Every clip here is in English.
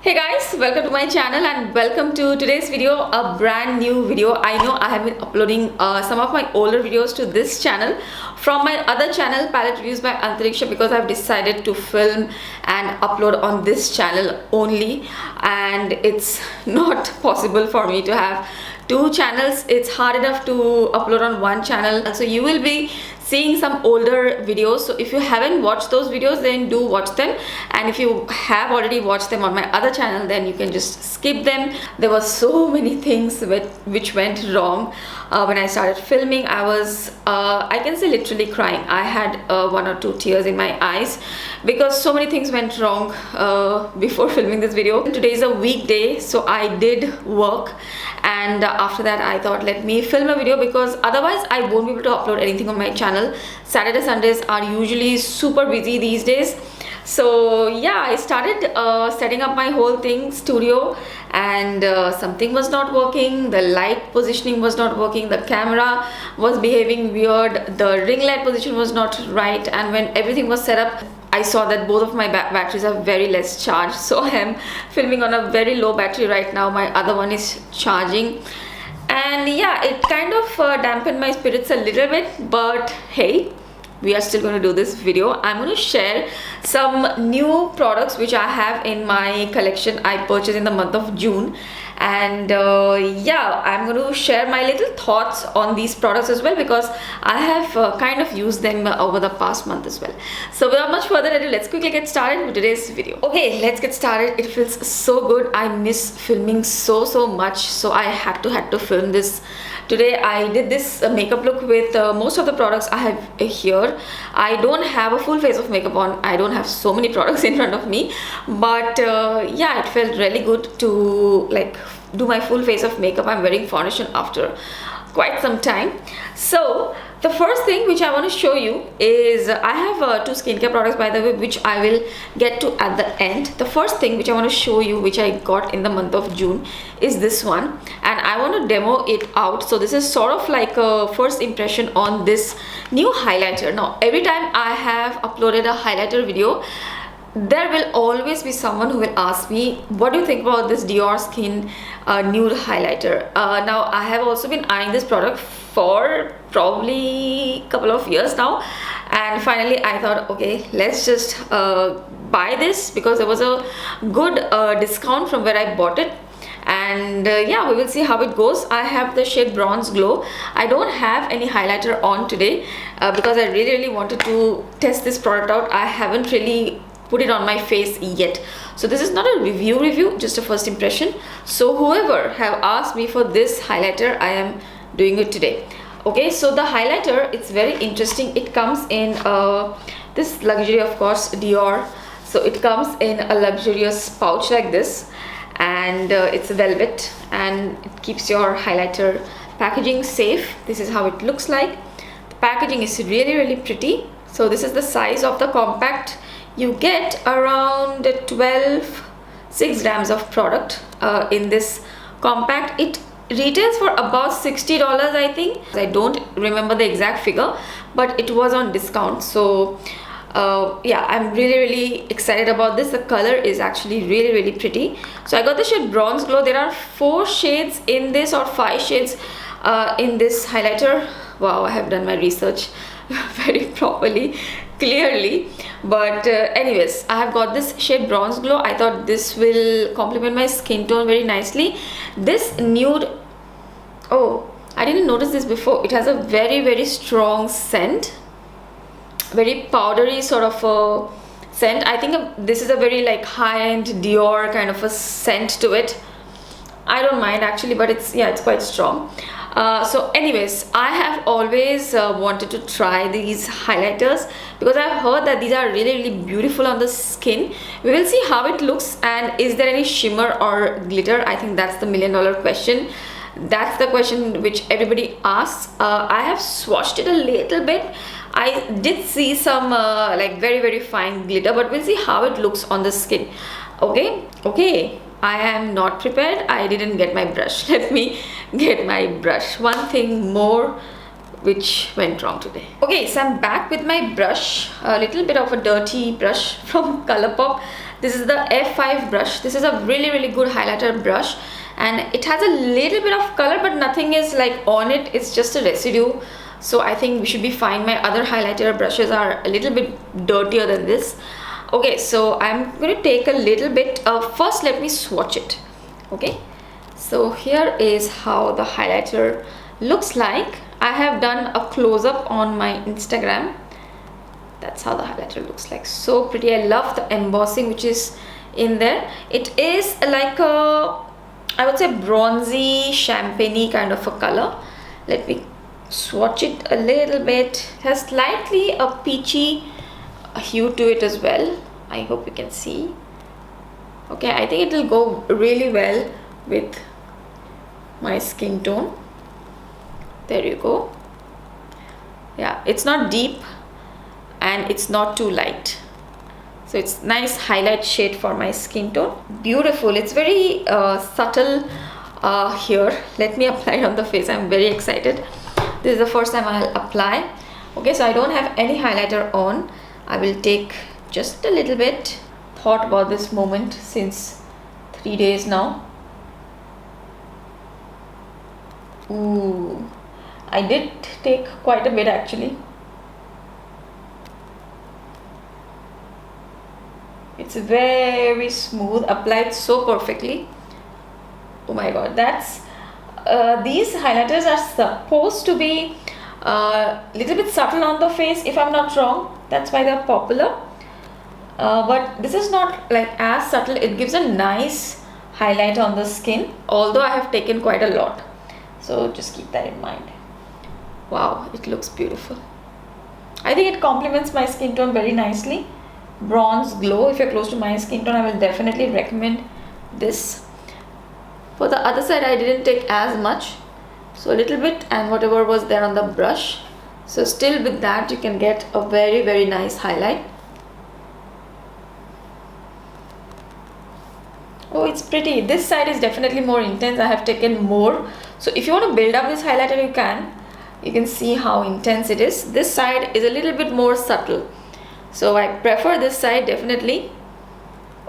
Hey guys, welcome to my channel and welcome to today's video, a brand new video. I know I have been uploading some of my older videos to this channel from my other channel, Palette Reviews by Antariksha, because I've decided to film and upload on this channel only, and it's not possible for me to have two channels. It's hard enough to upload on one channel, so you will be seeing some older videos. So if you haven't watched those videos, then do watch them, and if you have already watched them on my other channel, then you can just skip them. There were so many things which went wrong when I started filming. I was I can say literally crying. I had one or two tears in my eyes because so many things went wrong before filming this video. Today is a weekday, so I did work, and after that I thought, let me film a video, because otherwise I won't be able to upload anything on my channel. Saturday Sundays are usually super busy these days. So yeah, I started setting up my whole thing, studio, and something was not working. The light positioning was not working, the camera was behaving weird, the ring light position was not right, and when everything was set up, I saw that both of my batteries are very less charged. So I am filming on a very low battery right now. My other one is charging, and yeah, it kind of dampened my spirits a little bit, but hey, we are still going to do this video. I'm going to share some new products which I have in my collection I purchased in the month of June, and yeah, I'm going to share my little thoughts on these products as well, because I have kind of used them over the past month as well. So without much further ado, let's quickly get started with today's video. Okay, let's get started. It feels so good. I miss filming so much, so I had to film this. Today I did this makeup look with most of the products I have here. I don't have a full face of makeup on. I don't have so many products in front of me, but yeah, it felt really good to like do my full face of makeup. I'm wearing foundation after quite some time. So the first thing which I want to show you is I have two skincare products, by the way, which I will get to at the end. The first thing which I want to show you, which I got in the month of June, is this one, and I want to demo it out. So this is sort of like a first impression on this new highlighter. Now every time I have uploaded a highlighter video, there will always be someone who will ask me, what do you think about this Dior Skin nude highlighter? Now I have also been eyeing this product for probably a couple of years now, and finally I thought, okay, let's just buy this, because there was a good discount from where I bought it. And yeah, we will see how it goes. I have the shade Bronze Glow. I don't have any highlighter on today because I really wanted to test this product out. I haven't really put it on my face yet, so this is not a review, just a first impression. So whoever have asked me for this highlighter, I am doing it today. Okay, so the highlighter, it's very interesting. It comes in this luxury, of course, Dior. So it comes in a luxurious pouch like this, and it's velvet, and it keeps your highlighter packaging safe. This is how it looks like. The packaging is really pretty. So this is the size of the compact. You get around 6 grams of product in this compact. It retails for about $60, I think. I don't remember the exact figure, but it was on discount. So yeah, I'm really excited about this. The color is actually really pretty. So I got the shade Bronze Glow. There are 4 shades in this, or 5 shades in this highlighter. Wow, I have done my research very properly, clearly. But anyways, I have got this shade Bronze Glow. I thought this will complement my skin tone very nicely. This nude, oh, I didn't notice this before. It has a very strong scent, very powdery sort of a scent. I think this is a very like high-end Dior kind of a scent to it. I don't mind actually, but it's, yeah, it's quite strong. So anyways, I have always wanted to try these highlighters, because I've heard that these are really beautiful on the skin. We will see how it looks, and is there any shimmer or glitter? I think that's the $1,000,000 question. That's the question which everybody asks. I have swatched it a little bit. I did see some like very fine glitter, but we'll see how it looks on the skin. Okay, I am not prepared. I didn't get my brush. Let me get my brush. One thing more which went wrong today. Okay, so I'm back with my brush, a little bit of a dirty brush from Colourpop. This is the F5 brush. This is a really good highlighter brush, and it has a little bit of color, but nothing is like on it. It's just a residue, so I think we should be fine. My other highlighter brushes are a little bit dirtier than this. Okay, so I'm going to take a little bit. First, let me swatch it. Okay, so here is how the highlighter looks like. I have done a close-up on my Instagram. That's how the highlighter looks like. So pretty. I love the embossing which is in there. It is like a, I would say, bronzy champagne kind of a color. Let me swatch it a little bit. It has slightly a peachy hue to it as well. I hope you can see. Okay, I think it will go really well with my skin tone. There you go. Yeah, it's not deep and it's not too light, so it's nice highlight shade for my skin tone. Beautiful. It's very subtle here. Let me apply it on the face. I'm very excited. This is the first time I'll apply. Okay, so I don't have any highlighter on. I will take just a little bit. Thought about this moment since 3 days now. Ooh, I did take quite a bit actually. It's very smooth, applied so perfectly. Oh my god, that's these highlighters are supposed to be little bit subtle on the face, if I'm not wrong. That's why they're popular. But this is not like as subtle. It gives a nice highlight on the skin, although I have taken quite a lot. So just keep that in mind. Wow, it looks beautiful. I think it complements my skin tone very nicely. Bronze glow. If you're close to my skin tone, I will definitely recommend this. For the other side, I didn't take as much, so a little bit, and whatever was there on the brush. So still with that you can get a very nice highlight. Oh, it's pretty. This side is definitely more intense. I have taken more. So if you want to build up this highlighter, you can. You can see how intense it is. This side is a little bit more subtle, so I prefer this side definitely.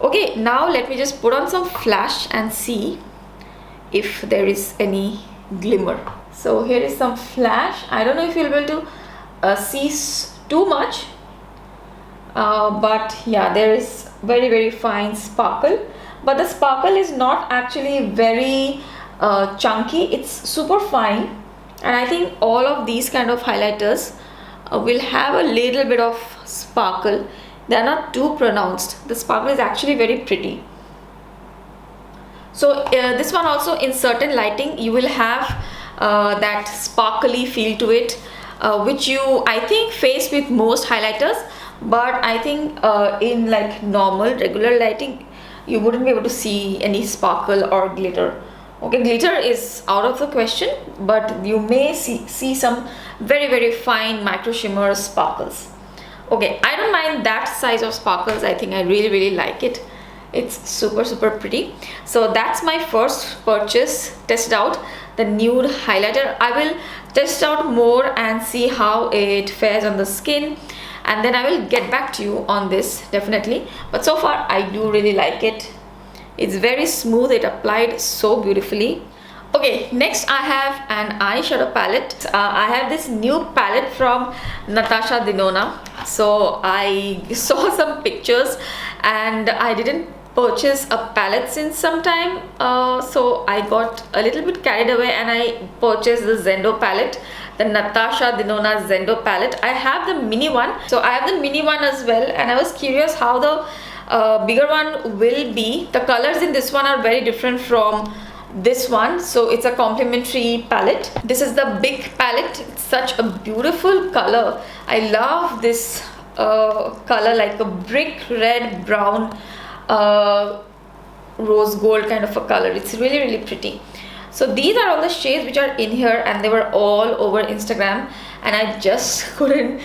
Okay, now let me just put on some flash and see if there is any glimmer. So here is some flash. I don't know if you'll be able to see too much, but yeah, there is very fine sparkle. But the sparkle is not actually very chunky. It's super fine, and I think all of these kind of highlighters will have a little bit of sparkle. They are not too pronounced. The sparkle is actually very pretty. So this one also, in certain lighting, you will have that sparkly feel to it, which you, I think, face with most highlighters. But I think in like normal regular lighting, you wouldn't be able to see any sparkle or glitter. Okay, glitter is out of the question, but you may see some very fine micro shimmer sparkles. Okay, I don't mind that size of sparkles. I think I really like it. It's super pretty. So that's my first purchase. Test out the nude highlighter. I will test out more and see how it fares on the skin, and then I will get back to you on this definitely. But so far I do really like it. It's very smooth. It applied so beautifully. Okay, next I have an eyeshadow palette. I have this new palette from Natasha Denona. So I saw some pictures and I didn't purchase a palette since some time, so I got a little bit carried away and I purchased the Zendo palette, the Natasha Denona Zendo palette. I have the mini one, so I have the mini one as well, and I was curious how the bigger one will be. The colors in this one are very different from this one, so it's a complementary palette. This is the big palette. It's such a beautiful color. I love this color, like a brick red brown rose gold kind of a color. It's really pretty. So these are all the shades which are in here, and they were all over Instagram, and I just couldn't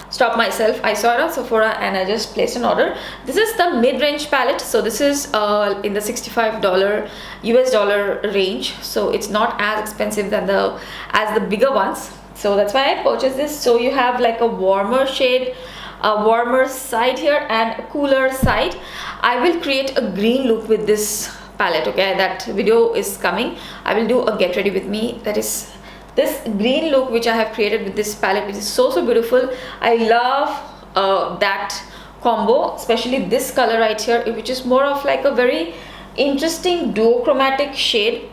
stop myself. I saw it on Sephora and I just placed an order. This is the mid-range palette, so this is in the $65 US dollar range, so it's not as expensive than as the bigger ones. So that's why I purchased this. So you have like a warmer shade, a warmer side here and a cooler side. I will create a green look with this palette. Okay, that video is coming. I will do a get ready with me, that is this green look which I have created with this palette, which is so beautiful. I love that combo, especially this color right here, which is more of like a very interesting duochromatic shade,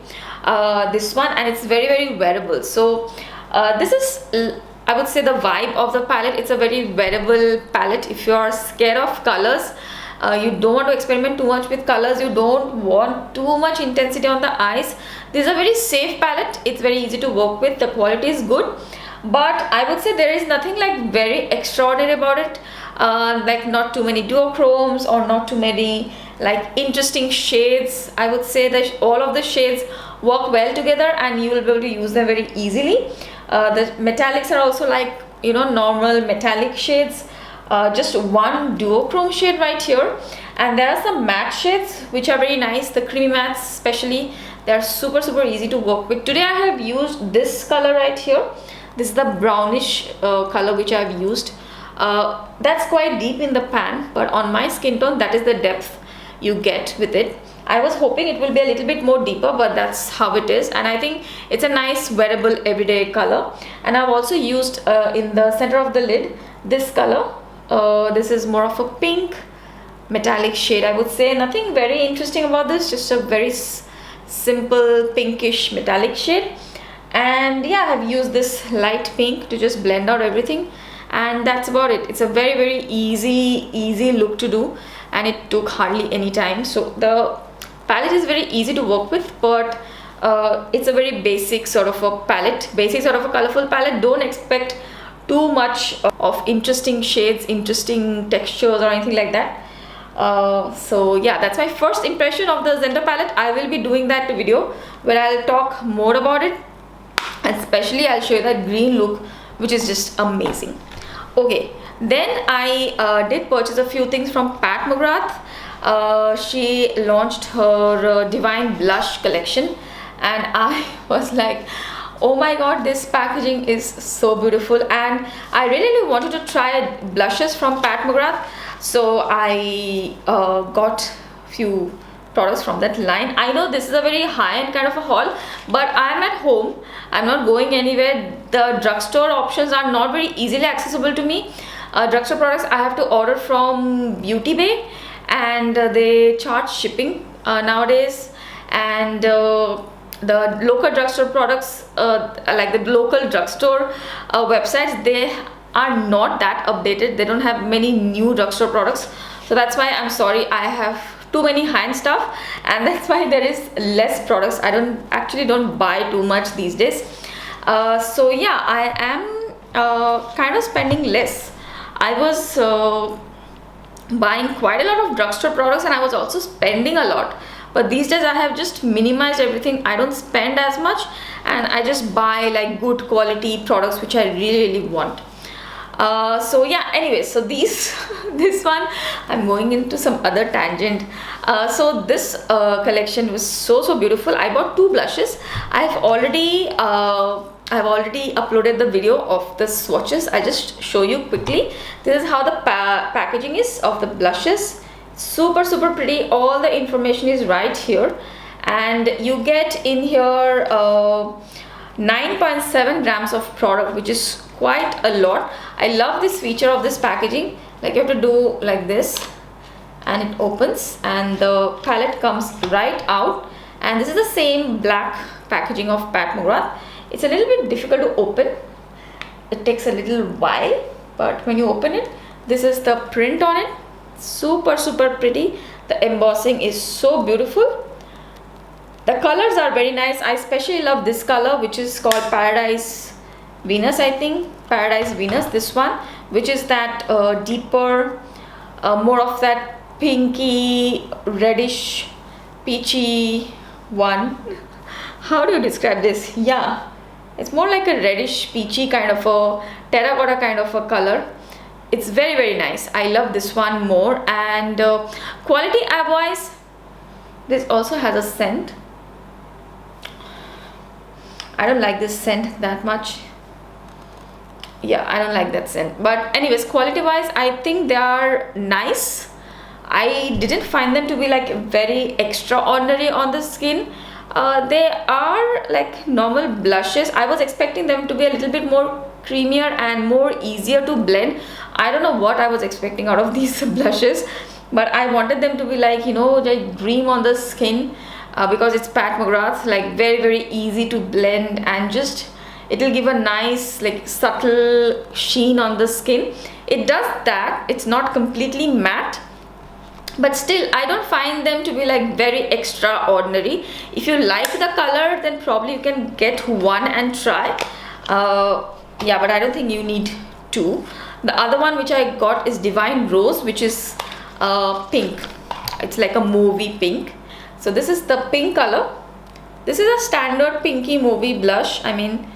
this one, and it's very wearable. So this is, I would say, the vibe of the palette. It's a very wearable palette. If you are scared of colors, you don't want to experiment too much with colors, you don't want too much intensity on the eyes, this is a very safe palette. It's very easy to work with, the quality is good, but I would say there is nothing like very extraordinary about it, like not too many duochromes or not too many like interesting shades. I would say that all of the shades work well together and you will be able to use them very easily. The metallics are also like, you know, normal metallic shades. Just one duochrome shade right here, and there are some matte shades which are very nice. The creamy mattes especially, they are super easy to work with. Today I have used this color right here. This is the brownish color which I have used. That's quite deep in the pan, but on my skin tone, that is the depth you get with it. I was hoping it will be a little bit more deeper, but that's how it is, and I think it's a nice wearable everyday color. And I've also used in the center of the lid this color. This is more of a pink metallic shade, I would say. Nothing very interesting about this, just a very simple pinkish metallic shade. And yeah, I have used this light pink to just blend out everything, and that's about it. It's a very easy look to do, and it took hardly any time. So the palette is very easy to work with, but it's a very basic sort of a palette, basic sort of a colorful palette. Don't expect too much of interesting shades, interesting textures or anything like that. So yeah, that's my first impression of the Zenta palette. I will be doing that video where I'll talk more about it, and especially I'll show you that green look, which is just amazing. Okay, then I did purchase a few things from Pat McGrath. She launched her Divine Blush collection, and I was like, oh my god, this packaging is so beautiful, and I really wanted to try blushes from Pat McGrath. So I got few products from that line. I know this is a very high-end kind of a haul, but I'm at home, I'm not going anywhere. The drugstore options are not very easily accessible to me. Drugstore products I have to order from Beauty Bay, and they charge shipping nowadays. And the local drugstore products, like the local drugstore websites, they are not that updated. They don't have many new drugstore products, so that's why I'm sorry, I have too many high-end stuff, and that's why there is less products. I don't buy too much these days. So yeah, I am kind of spending less. I was buying quite a lot of drugstore products, and I was also spending a lot. But these days I have just minimized everything. I don't spend as much, and I just buy like good quality products which I really want. So yeah, anyway, so these this one, I'm going into some other tangent. So this collection was so beautiful. I bought two blushes. I've already uploaded the video of the swatches. I'll just show you quickly. This is how the packaging is of the blushes. Super pretty. All the information is right here, and you get in here 9.7 grams of product, which is quite a lot. I love this feature of this packaging. Like, you have to do like this and it opens, and the palette comes right out. And this is the same black packaging of Pat McGrath. It's a little bit difficult to open, it takes a little while, but when you open it, this is the print on it. Super pretty. The embossing is so beautiful. The colors are very nice. I especially love this color, which is called Paradise Venus, I think. Paradise Venus, this one, which is that deeper, more of that pinky, reddish, peachy one. How do you describe this? Yeah, it's more like a reddish, peachy kind of a terracotta kind of a color. It's very nice. I love this one more. And quality wise, this also has a scent. I don't like this scent that much. yeah, I don't like that scent. But anyways, quality wise, I think they are nice. I didn't find them to be like very extraordinary on the skin. They are like normal blushes. I was expecting them to be a little bit more creamier and more easier to blend. I don't know what I was expecting out of these blushes, but I wanted them to be like, you know, like dream on the skin, because it's Pat McGrath, like very easy to blend, and just it will give a nice like subtle sheen on the skin. It does that. It's not completely matte, but still I don't find them to be like very extraordinary. If you like the color, then probably you can get one and try. Yeah, but I don't think you need two. The other one which I got is Divine Rose, which is pink. It's like a movie pink. So this is the pink color. This is a standard pinky movie blush. I mean,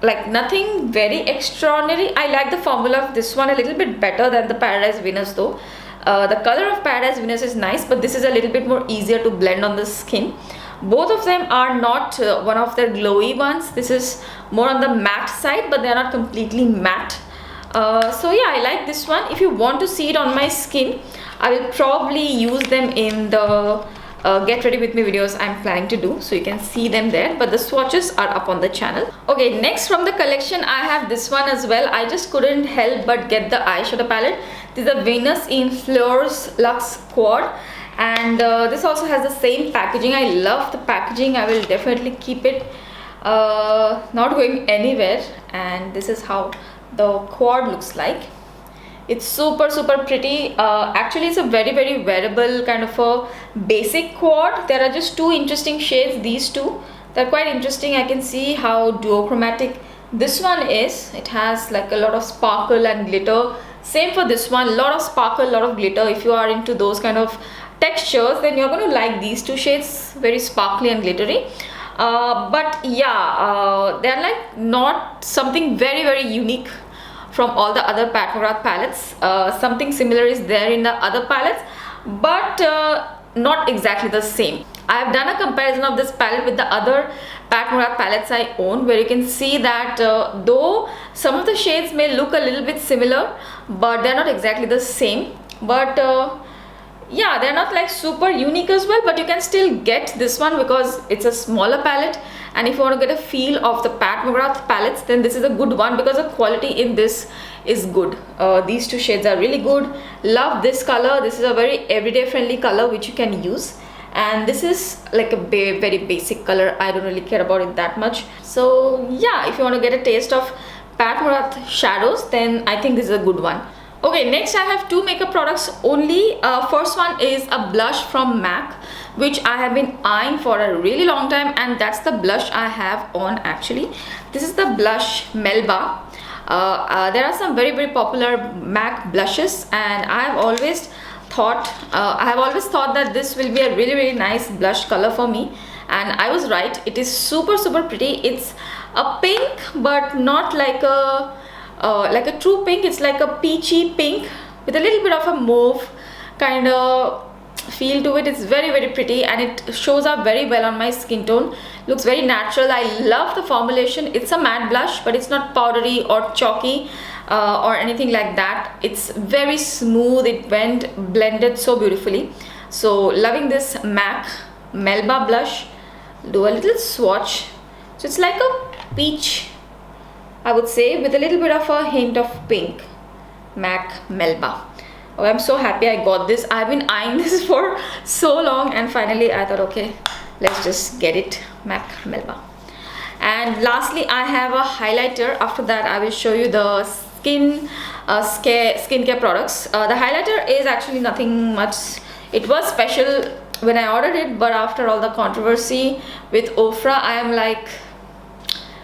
like nothing very extraordinary. I like the formula of this one a little bit better than the Paradise Venus though. The color of Paradise Venus is nice, but this is a little bit more easier to blend on the skin. Both of them are not one of their glowy ones. This is more on the matte side, but they are not completely matte. So yeah, I like this one. If you want to see it on my skin, I will probably use them in the get ready with me videos I'm planning to do, so you can see them there, but the swatches are up on the channel. Okay, next from the collection I have this one as well. I just couldn't help but get the eyeshadow palette. This is a Venus in Fleurs Luxe Quad, and this also has the same packaging. I love the packaging. I will definitely keep it, not going anywhere. And this is how the quad looks like. It's super pretty. Actually, it's a very wearable kind of a basic quad. There are just two interesting shades. These two, they're quite interesting. I can see how duochromatic this one is. It has like a lot of sparkle and glitter. Same for this one, a lot of sparkle, a lot of glitter. If you are into those kind of textures, then you're going to like these two shades, very sparkly and glittery. But yeah, they're like not something very unique from all the other Pat McGrath palettes. Something similar is there in the other palettes, but not exactly the same. I have done a comparison of this palette with the other Pat McGrath palettes I own, where you can see that though some of the shades may look a little bit similar, but they're not exactly the same. But yeah, they're not like super unique as well, but you can still get this one because it's a smaller palette. And if you want to get a feel of the Pat McGrath palettes, then this is a good one because the quality in this is good. These two shades are really good. Love this color. This is a very everyday friendly color which you can use, and this is like a very basic color. I don't really care about it that much. So yeah, if you want to get a taste of Pat McGrath shadows, then I think this is a good one. Okay, next I have two makeup products only. First one is a blush from MAC, which I have been eyeing for a really long time, and that's the blush I have on actually. This is the blush Melba. There are some very popular MAC blushes, and I have always thought that this will be a really nice blush color for me, and I was right. It is super pretty. It's a pink, but not like a true pink. It's like a peachy pink with a little bit of a mauve kind of feel to it. It's very pretty, and it shows up very well on my skin tone. Looks very natural. I love the formulation. It's a matte blush, but it's not powdery or chalky or anything like that. It's very smooth. It blended so beautifully. So loving this MAC Melba blush. Do a little swatch. So it's like a peach, I would say, with a little bit of a hint of pink. MAC Melba. Oh, I'm so happy I got this. I've been eyeing this for so long, and finally I thought, okay, let's just get it. MAC Melba. And lastly, I have a highlighter. After that, I will show you the skincare products. The highlighter is actually nothing much. It was special when I ordered it, but after all the controversy with Ofra, I am like,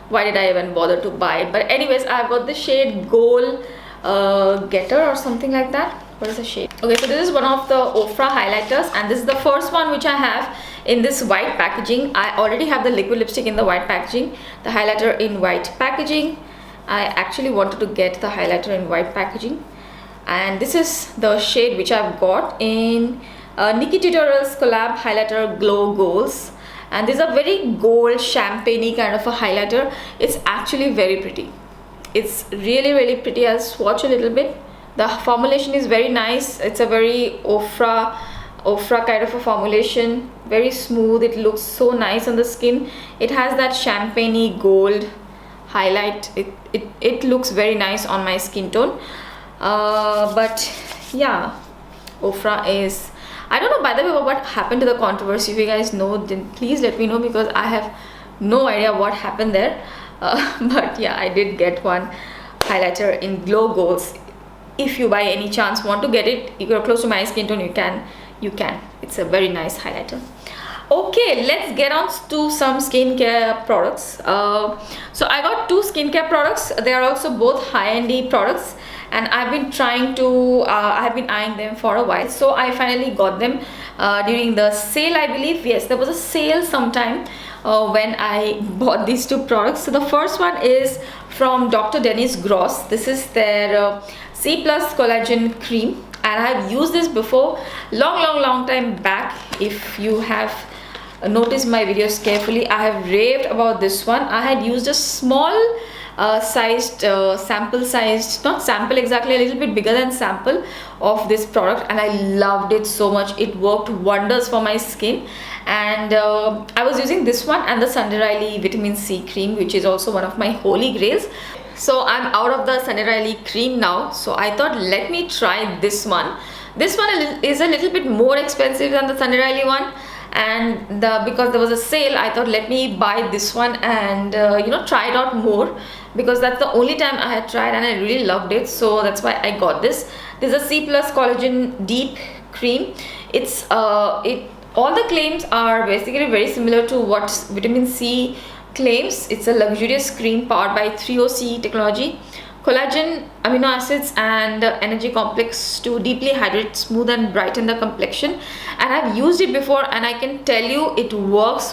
why did I even bother to buy it? But anyways, I've got the shade Goal Getter or something like that. What is the shade? Okay, so this is one of the Ofra highlighters, and this is the first one which I have in this white packaging. I already have the liquid lipstick in the white packaging, the highlighter in white packaging. I actually wanted to get the highlighter in white packaging, and this is the shade which I've got in Nikkie Tutorials collab highlighter Glow Goals. and this is a very gold champagne kind of a highlighter. It's actually very pretty. It's really pretty. I'll swatch a little bit. The formulation is very nice. It's a very Ofra kind of a formulation, very smooth. It looks so nice on the skin. It has that champagne gold highlight. It looks very nice on my skin tone. But yeah, Ofra is, I don't know, by the way, what happened to the controversy. If you guys know, then please let me know, because I have no idea what happened there. But yeah, I did get one highlighter in Glow Golds. If you by any chance want to get it, if you're close to my skin tone, you can. It's a very nice highlighter. Okay, let's get on to some skincare products. So I got 2 skincare products. They are also both high-end products, and I've been trying to I've been eyeing them for a while. So I finally got them during the sale, I believe. Yes, there was a sale sometime when I bought these 2 products. So the first one is from Dr. Dennis Gross. This is their C+ collagen cream, and I've used this before, long time back. If you have noticed my videos carefully, I have raved about this one. I had used a small sized sample sized, not sample exactly, a little bit bigger than sample of this product, and I loved it so much. It worked wonders for my skin. And I was using this one and the Sunday Riley vitamin C cream, which is also one of my holy grails. So I'm out of the Sunday Riley cream now, so I thought, let me try this one. This one is a little bit more expensive than the Sunday Riley one, and because there was a sale, I thought, let me buy this one and you know, try it out more, because that's the only time I had tried and I really loved it. So that's why I got this. This is a C+ collagen deep cream. It's all the claims are basically very similar to what vitamin C claims. It's a luxurious cream powered by 3OC technology, collagen, amino acids and energy complex to deeply hydrate, smooth and brighten the complexion. And I've used it before, and I can tell you it works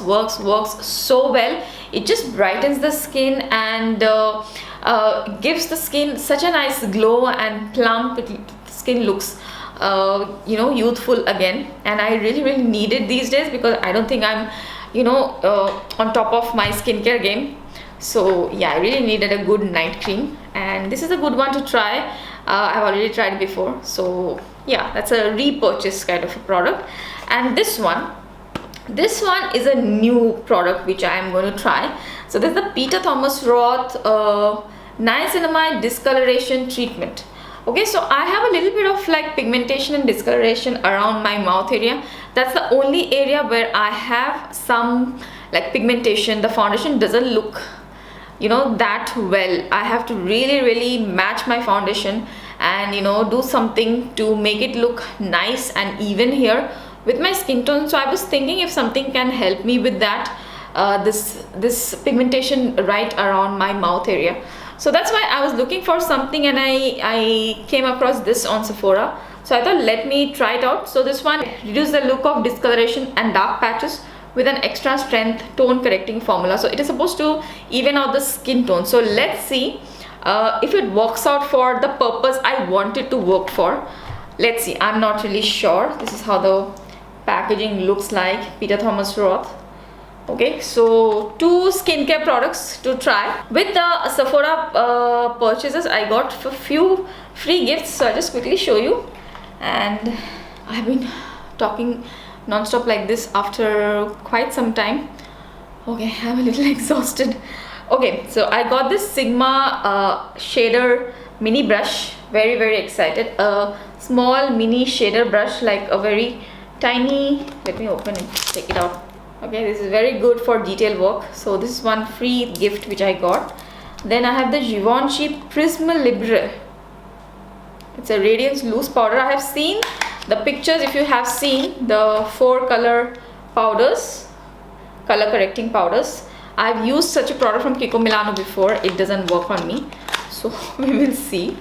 so well. It just brightens the skin and gives the skin such a nice glow and plump. Skin looks you know, youthful again, and I really need it these days, because I don't think I'm, you know, on top of my skincare game. So yeah, I really needed a good night cream, and this is a good one to try. I've already tried it before, so yeah, that's a repurchase kind of a product. And this one is a new product which I am going to try. So this is the Peter Thomas Roth niacinamide discoloration treatment. Okay, so I have a little bit of like pigmentation and discoloration around my mouth area. That's the only area where I have some like pigmentation. The foundation doesn't look, you know, that well. I have to really match my foundation and, you know, do something to make it look nice and even here with my skin tone. So I was thinking if something can help me with that, this pigmentation right around my mouth area. So that's why I was looking for something, and I came across this on Sephora. So I thought, let me try it out. So this one reduces the look of discoloration and dark patches with an extra strength tone correcting formula. So it is supposed to even out the skin tone. So let's see if it works out for the purpose I want it to work for. Let's see. I'm not really sure. This is how the packaging looks like. Peter Thomas Roth. Okay, so 2 skincare products to try. With the Sephora purchases, I got a few free gifts, so I'll just quickly show you. And I've been talking non-stop like this after quite some time. Okay, I'm a little exhausted. Okay, so I got this Sigma shader mini brush. Very excited. A small mini shader brush, like a very tiny, let me open it, take it out. Okay, this is very good for detail work. So this is one free gift which I got. Then I have the Givenchy Prisme Libre. It's a radiance loose powder. I have seen the pictures. If you have seen the 4 color powders, color correcting powders, I've used such a product from Kiko Milano before. It doesn't work on me, so we will see.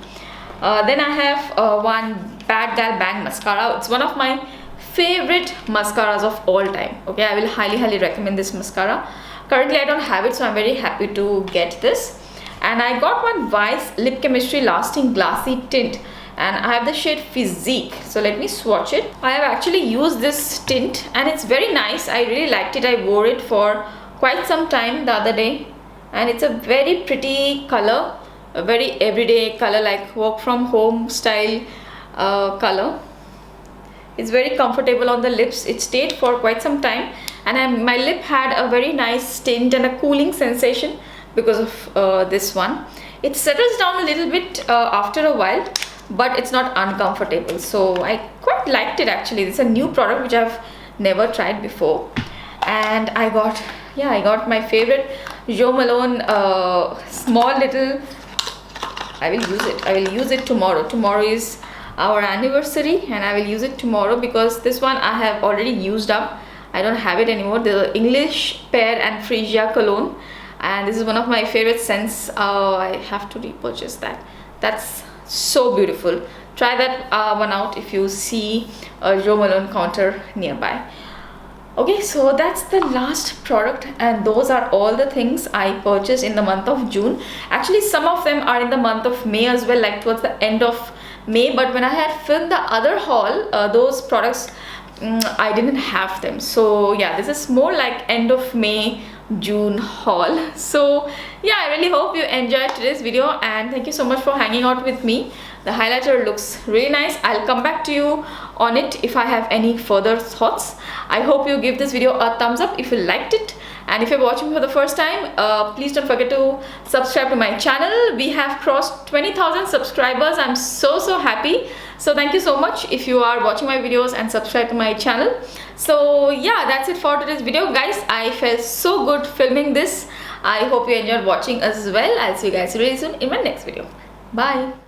Then I have one Bad Gal Bang mascara. It's one of my favorite mascaras of all time. Okay, I will highly recommend this mascara. Currently I don't have it, so I'm very happy to get this. And I got one Vice Lip Chemistry Lasting Glassy Tint and I have the shade Physique. So let me swatch it. I have actually used this tint and it's very nice. I really liked it. I wore it for quite some time the other day, and it's a very pretty color, a very everyday color, like work from home style color. It's very comfortable on the lips. It stayed for quite some time, and my lip had a very nice tint and a cooling sensation because of this one. It settles down a little bit after a while, but it's not uncomfortable. So I quite liked it actually. It's a new product which I've never tried before, and I got my favorite Jo Malone small little. I will use it tomorrow. Tomorrow is our anniversary, and I will use it tomorrow because this one I have already used up. I don't have it anymore. The English Pear and Freesia cologne, and this is one of my favorite scents. I have to repurchase that. That's so beautiful. Try that one out if you see a Jo Malone counter nearby. Okay, so that's the last product, and those are all the things I purchased in the month of June. Actually, some of them are in the month of May as well, like towards the end of May, but when I had filmed the other haul, those products I didn't have them. So yeah, this is more like end of May June haul. So yeah, I really hope you enjoyed today's video, and thank you so much for hanging out with me. The highlighter looks really nice. I'll come back to you on it if I have any further thoughts. I hope you give this video a thumbs up if you liked it, and if you're watching for the first time, please don't forget to subscribe to my channel. We have crossed 20,000 subscribers. I'm so happy. So thank you so much if you are watching my videos and subscribe to my channel. So yeah, that's it for today's video, guys. I felt so good filming this. I hope you enjoyed watching as well. I'll see you guys really soon in my next video. Bye.